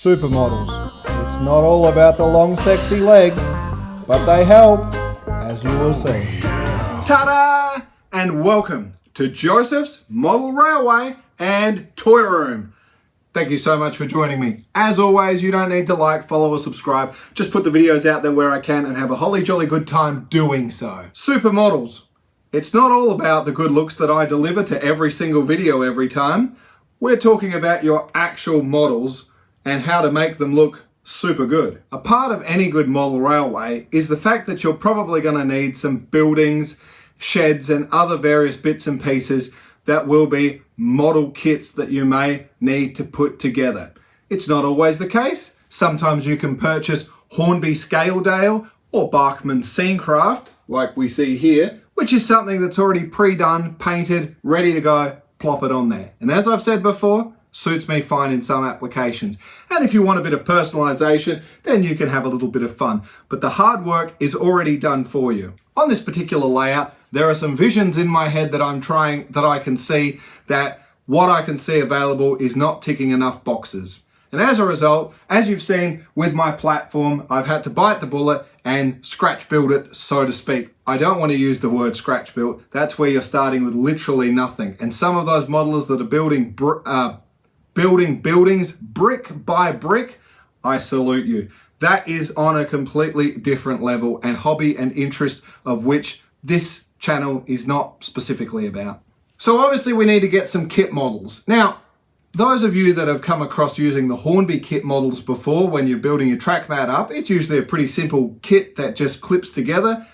Supermodels. It's not all about the long sexy legs, but they help, as you will see. Ta-da! And welcome to Joseph's Model Railway and Toy Room. Thank you so much for joining me. As always, you don't need to like, follow or subscribe. Just put the videos out there where I can and have a holly jolly good time doing so. Supermodels. It's not all about the good looks that I deliver to every single video every time. We're talking about your actual models and how to make them look super good. A part of any good model railway is the fact that you're probably going to need some buildings, sheds and other various bits and pieces that will be model kits that you may need to put together. It's not always the case. Sometimes you can purchase Hornby Scaledale or Bachmann Scenecraft, like we see here, which is something that's already pre-done, painted, ready to go, plop it on there. And as I've said before, suits me fine in some applications. And if you want a bit of personalization, then you can have a little bit of fun. But the hard work is already done for you. On this particular layout, there are some visions in my head that I can see that what I can see available is not ticking enough boxes. And as a result, as you've seen with my platform, I've had to bite the bullet and scratch build it, so to speak. I don't want to use the word scratch build. That's where you're starting with literally nothing. And some of those modelers that are building buildings brick by brick, I salute you. That is on a completely different level and hobby and interest of which this channel is not specifically about. So obviously we need to get some kit models. Now, those of you that have come across using the Hornby kit models before when you're building your track mat up, it's usually a pretty simple kit that just clips together.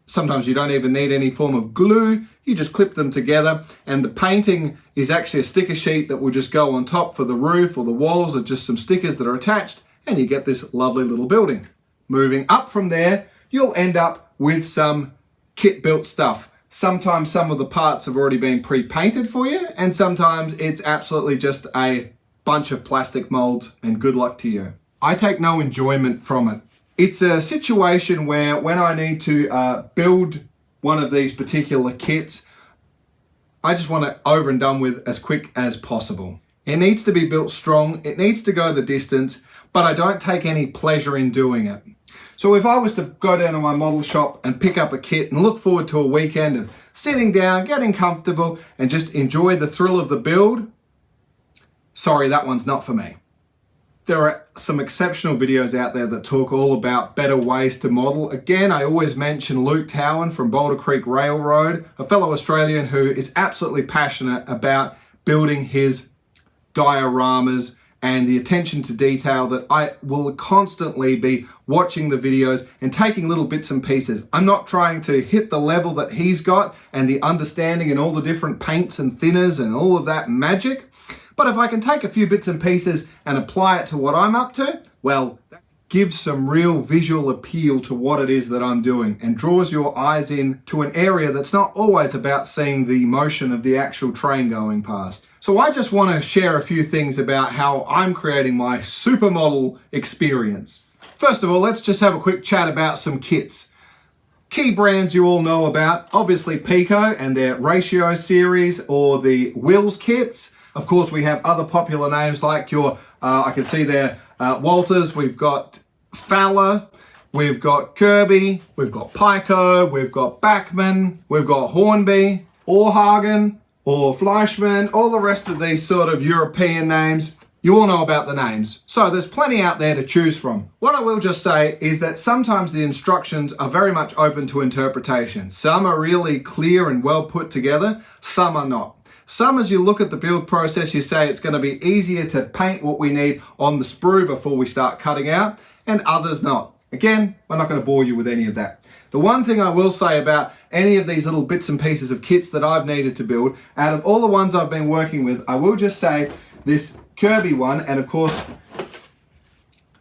Sometimes you don't even need any form of glue. You just clip them together and the painting is actually a sticker sheet that will just go on top for the roof or the walls or just some stickers that are attached and you get this lovely little building. Moving up from there, you'll end up with some kit built stuff. Sometimes some of the parts have already been pre-painted for you and sometimes it's absolutely just a bunch of plastic molds and good luck to you. I take no enjoyment from it. It's a situation where when I need to build one of these particular kits, I just want it over and done with as quick as possible. It needs to be built strong, it needs to go the distance, but I don't take any pleasure in doing it. So if I was to go down to my model shop and pick up a kit and look forward to a weekend of sitting down, getting comfortable and just enjoy the thrill of the build, sorry, that one's not for me. There are some exceptional videos out there that talk all about better ways to model. Again, I always mention Luke Towan from Boulder Creek Railroad, a fellow Australian who is absolutely passionate about building his dioramas and the attention to detail that I will constantly be watching the videos and taking little bits and pieces. I'm not trying to hit the level that he's got and the understanding and all the different paints and thinners and all of that magic. But if I can take a few bits and pieces and apply it to what I'm up to, well, that gives some real visual appeal to what it is that I'm doing and draws your eyes in to an area that's not always about seeing the motion of the actual train going past. So I just want to share a few things about how I'm creating my supermodel experience. First of all, let's just have a quick chat about some kits. Key brands you all know about, obviously Pico and their Ratio series or the Wills kits. Of course, we have other popular names like your, I can see there, Walters, we've got Fowler, we've got Kirby, we've got Pico, we've got Bachmann, we've got Hornby, Orhagen, or Fleischmann, all the rest of these sort of European names. You all know about the names. So there's plenty out there to choose from. What I will just say is that sometimes the instructions are very much open to interpretation. Some are really clear and well put together, some are not. Some, as you look at the build process, you say it's going to be easier to paint what we need on the sprue before we start cutting out, and others not. Again, we're not going to bore you with any of that. The one thing I will say about any of these little bits and pieces of kits that I've needed to build, out of all the ones I've been working with, I will just say this Kirby one, and of course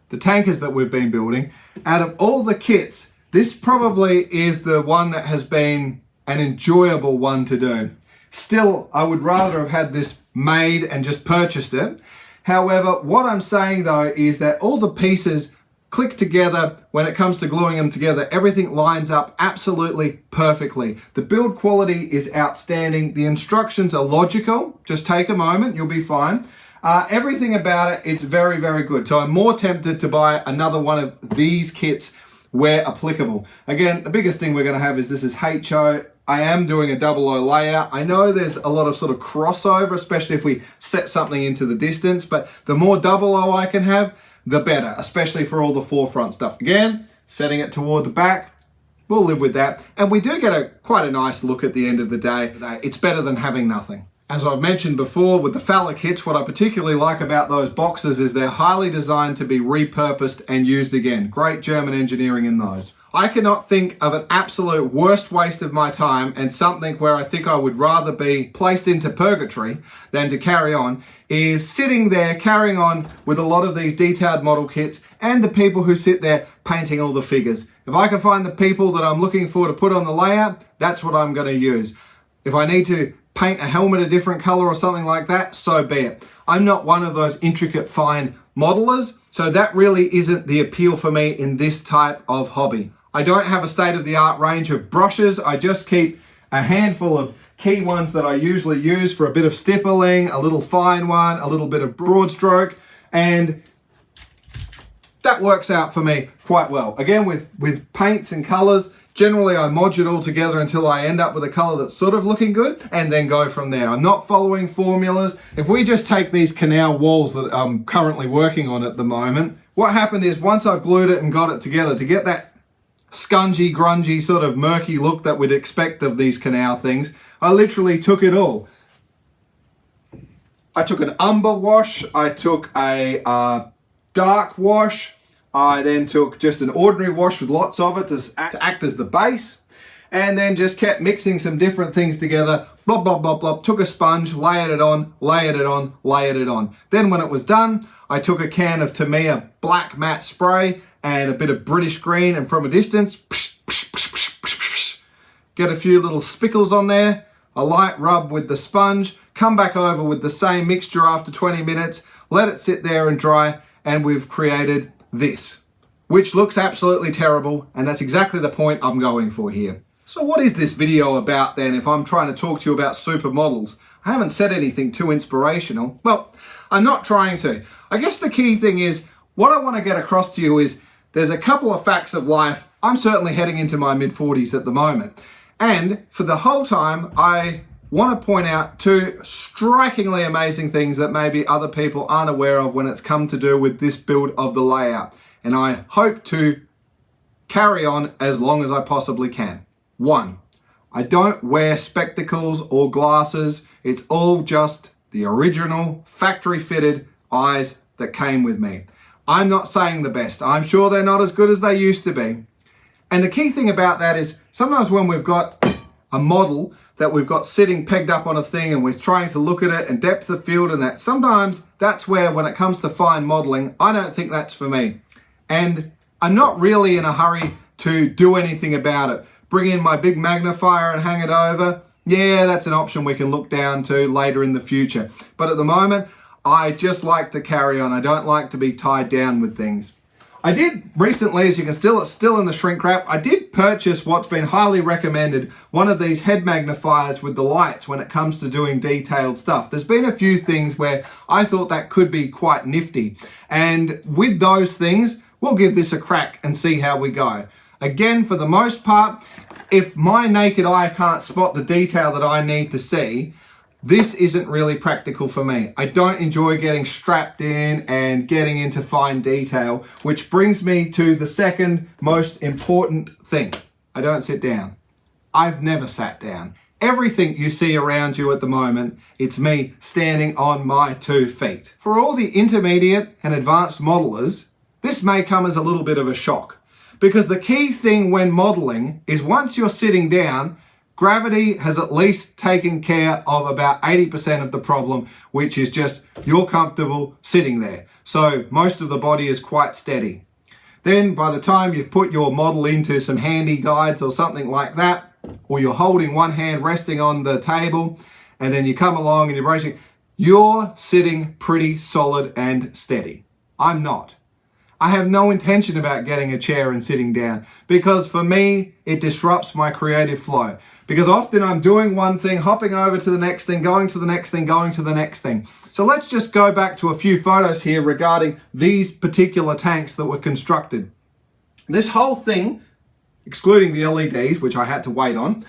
the tankers that we've been building, out of all the kits, this probably is the one that has been an enjoyable one to do. Still, I would rather have had this made and just purchased it. However, what I'm saying though is that all the pieces click together when it comes to gluing them together. Everything lines up absolutely perfectly. The build quality is outstanding. The instructions are logical. Just take a moment, you'll be fine. Everything about it, it's very, very good. So I'm more tempted to buy another one of these kits where applicable. Again, the biggest thing we're going to have is this is HO. I am doing a 00 layout. I know there's a lot of sort of crossover, especially if we set something into the distance, but the more 00 I can have, the better, especially for all the forefront stuff. Again, setting it toward the back, we'll live with that. And we do get quite a nice look at the end of the day. It's better than having nothing. As I've mentioned before, with the Fowler kits, what I particularly like about those boxes is they're highly designed to be repurposed and used again. Great German engineering in those. I cannot think of an absolute worst waste of my time and something where I think I would rather be placed into purgatory than to carry on is sitting there carrying on with a lot of these detailed model kits and the people who sit there painting all the figures. If I can find the people that I'm looking for to put on the layout, that's what I'm going to use. If I need to paint a helmet a different color or something like that, so be it. I'm not one of those intricate fine modelers, so that really isn't the appeal for me in this type of hobby. I don't have a state-of-the-art range of brushes. I just keep a handful of key ones that I usually use for a bit of stippling, a little fine one, a little bit of broad stroke, and that works out for me quite well. Again, with paints and colors, generally I module it all together until I end up with a color that's sort of looking good and then go from there. I'm not following formulas. If we just take these canal walls that I'm currently working on at the moment, what happened is once I've glued it and got it together to get that scungy, grungy, sort of murky look that we'd expect of these canal things, I literally took it all. I took an umber wash, I took a dark wash, I then took just an ordinary wash with lots of it to act as the base, and then just kept mixing some different things together, blah, blah, blah, blah, took a sponge, layered it on, layered it on, layered it on. Then when it was done, I took a can of Tamiya black matte spray and a bit of British green, and from a distance, get a few little spickles on there, a light rub with the sponge, come back over with the same mixture after 20 minutes, let it sit there and dry, and we've created this, which looks absolutely terrible, and that's exactly the point I'm going for here. So what is this video about then if I'm trying to talk to you about supermodels? I haven't said anything too inspirational. Well, I'm not trying to. I guess the key thing is, what I want to get across to you is there's a couple of facts of life. I'm certainly heading into my mid-40s at the moment. And for the whole time, I want to point out two strikingly amazing things that maybe other people aren't aware of when it's come to do with this build of the layout. And I hope to carry on as long as I possibly can. One, I don't wear spectacles or glasses. It's all just the original factory fitted eyes that came with me. I'm not saying the best. I'm sure they're not as good as they used to be. And the key thing about that is sometimes when we've got a model that we've got sitting pegged up on a thing and we're trying to look at it and depth of field and that, sometimes that's where when it comes to fine modeling, I don't think that's for me. And I'm not really in a hurry to do anything about it. Bring in my big magnifier and hang it over. Yeah, that's an option we can look down to later in the future. But at the moment, I just like to carry on. I don't like to be tied down with things. I did recently, as you can it's still in the shrink wrap, I did purchase what's been highly recommended, one of these head magnifiers with the lights when it comes to doing detailed stuff. There's been a few things where I thought that could be quite nifty. And with those things, we'll give this a crack and see how we go. Again, for the most part, if my naked eye can't spot the detail that I need to see, this isn't really practical for me. I don't enjoy getting strapped in and getting into fine detail, which brings me to the second most important thing. I don't sit down. I've never sat down. Everything you see around you at the moment, it's me standing on my 2 feet. For all the intermediate and advanced modelers, this may come as a little bit of a shock, because the key thing when modeling is once you're sitting down, gravity has at least taken care of about 80% of the problem, which is just you're comfortable sitting there. So most of the body is quite steady. Then by the time you've put your model into some handy guides or something like that, or you're holding one hand resting on the table, and then you come along and you're bracing, you're sitting pretty solid and steady. I'm not. I have no intention about getting a chair and sitting down, because for me, it disrupts my creative flow. Because often I'm doing one thing, hopping over to the next thing, going to the next thing, going to the next thing. So let's just go back to a few photos here regarding these particular tanks that were constructed. This whole thing, excluding the LEDs, which I had to wait on,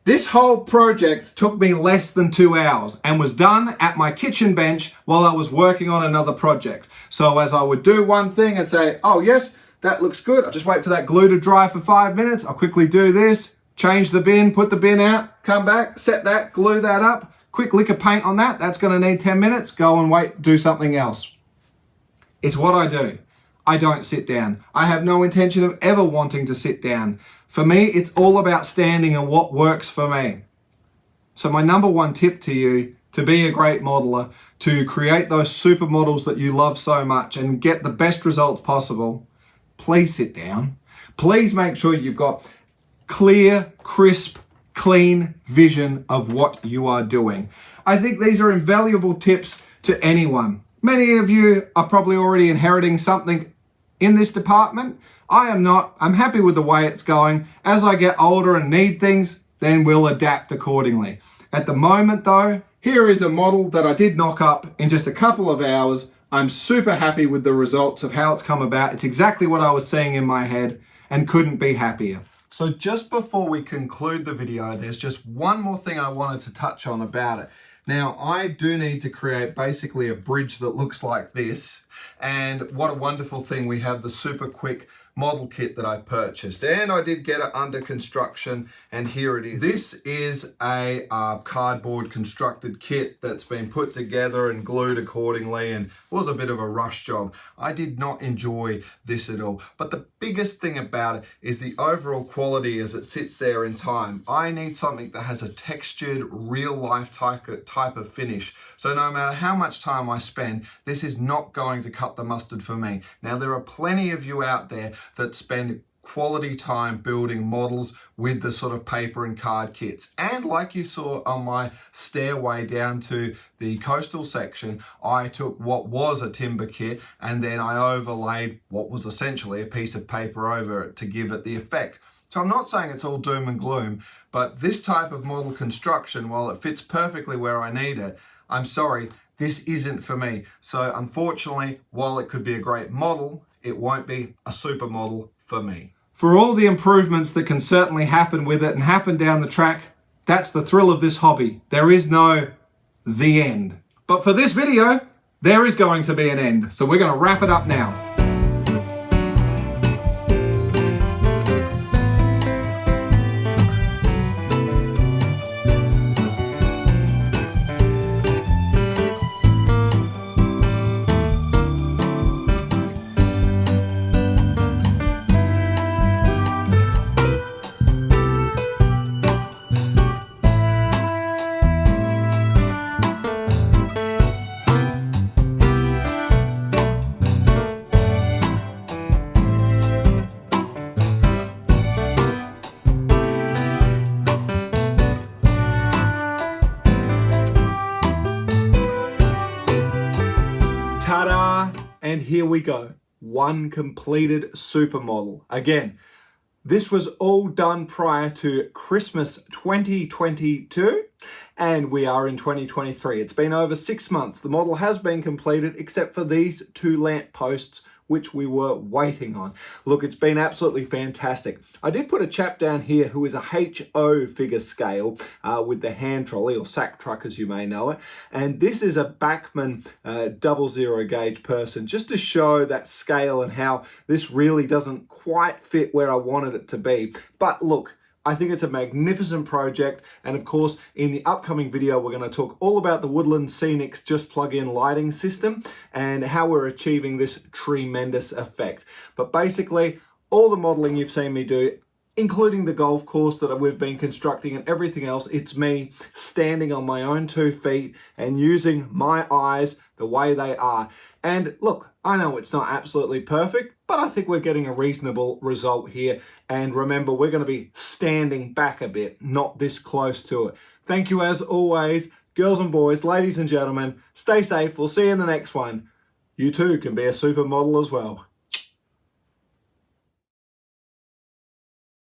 this whole project took me less than 2 hours and was done at my kitchen bench while I was working on another project. So as I would do one thing and say, oh yes, that looks good. I'll just wait for that glue to dry for 5 minutes. I'll quickly do this, change the bin, put the bin out, come back, set that, glue that up, quick lick of paint on that. That's gonna need 10 minutes. Go and wait, do something else. It's what I do. I don't sit down. I have no intention of ever wanting to sit down. For me, it's all about standing and what works for me. So my number one tip to you, to be a great modeler, to create those supermodels that you love so much and get the best results possible, please sit down. Please make sure you've got clear, crisp, clean vision of what you are doing. I think these are invaluable tips to anyone. Many of you are probably already inheriting something in this department. I am not. I'm happy with the way it's going. As I get older and need things, then we'll adapt accordingly. At the moment though, here is a model that I did knock up in just a couple of hours. I'm super happy with the results of how it's come about. It's exactly what I was seeing in my head and couldn't be happier. So just before we conclude the video, there's just one more thing I wanted to touch on about it. Now, I do need to create basically a bridge that looks like this. And what a wonderful thing, we have the super quick model kit that I purchased, and I did get it under construction, and here it is. This is a cardboard constructed kit that's been put together and glued accordingly, and was a bit of a rush job. I did not enjoy this at all, but the biggest thing about it is the overall quality as it sits there in time. I need something that has a textured, real life type of finish, so no matter how much time I spend, this is not going to cut the mustard for me. Now, there are plenty of you out there that spend quality time building models with the sort of paper and card kits. And like you saw on my stairway down to the coastal section, I took what was a timber kit and then I overlaid what was essentially a piece of paper over it to give it the effect. So I'm not saying it's all doom and gloom, but this type of model construction, while it fits perfectly where I need it, I'm sorry, this isn't for me. So unfortunately, while it could be a great model, it won't be a supermodel for me. For all the improvements that can certainly happen with it and happen down the track, that's the thrill of this hobby. There is no the end. But for this video, there is going to be an end. So we're going to wrap it up now. Ta-da! And here we go. One completed supermodel. Again, this was all done prior to Christmas 2022, and we are in 2023. It's been over 6 months. The model has been completed, except for these 2 lamp posts, which we were waiting on. Look, it's been absolutely fantastic. I did put a chap down here who is a HO figure scale with the hand trolley, or sack truck as you may know it. And this is a Bachmann 00 gauge person, just to show that scale and how this really doesn't quite fit where I wanted it to be. But look, I think it's a magnificent project, and of course in the upcoming video we're going to talk all about the Woodland Scenics just plug-in lighting system and how we're achieving this tremendous effect. But basically all the modeling you've seen me do, including the golf course that we've been constructing and everything else, it's me standing on my own 2 feet and using my eyes the way they are. And look, I know it's not absolutely perfect, but I think we're getting a reasonable result here. And remember, we're going to be standing back a bit, not this close to it. Thank you as always, girls and boys, ladies and gentlemen. Stay safe. We'll see you in the next one. you too can be a supermodel as well.